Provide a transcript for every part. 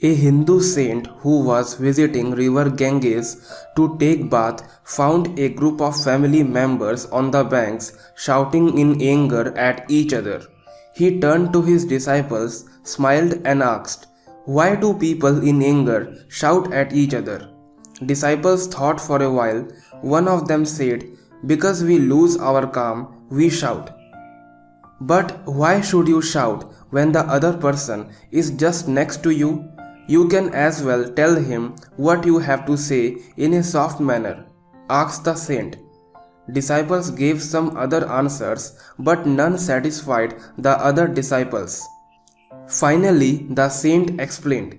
A Hindu saint who was visiting river Ganges to take bath found a group of family members on the banks shouting in anger at each other. He turned to his disciples, smiled and asked, "Why do people in anger shout at each other?" Disciples thought for a while. One of them said, "Because we lose our calm, we shout." "But why should you shout when the other person is just next to you? You can as well tell him what you have to say in a soft manner," asked the saint. Disciples gave some other answers, but none satisfied the other disciples. Finally, the saint explained,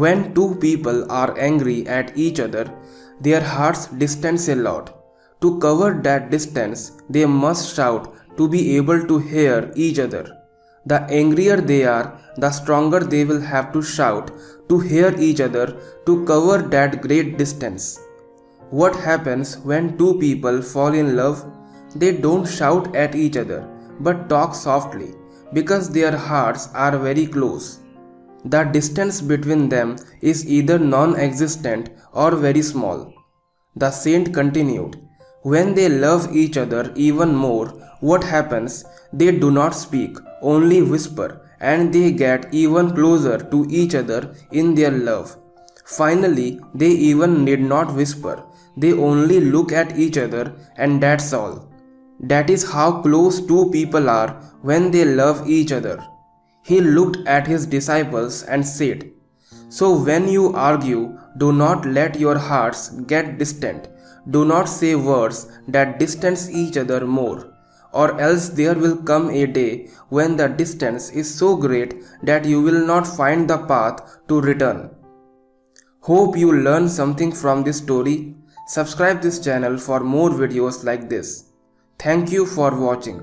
"When two people are angry at each other, their hearts distance a lot. To cover that distance, they must shout to be able to hear each other. The angrier they are, the stronger they will have to shout to hear each other to cover that great distance." What happens when two people fall in love? They don't shout at each other, but talk softly, because their hearts are very close. The distance between them is either non-existent or very small. The saint continued, "When they love each other even more, what happens? They do not speak, only whisper, and they get even closer to each other in their love. Finally, they even need not whisper, they only look at each other, and that's all. That is how close two people are when they love each other." He looked at his disciples and said, "So when you argue, do not let your hearts get distant. Do not say words that distance each other more, or else there will come a day when the distance is so great that you will not find the path to return." Hope you learned something from this story. Subscribe this channel for more videos like this. Thank you for watching.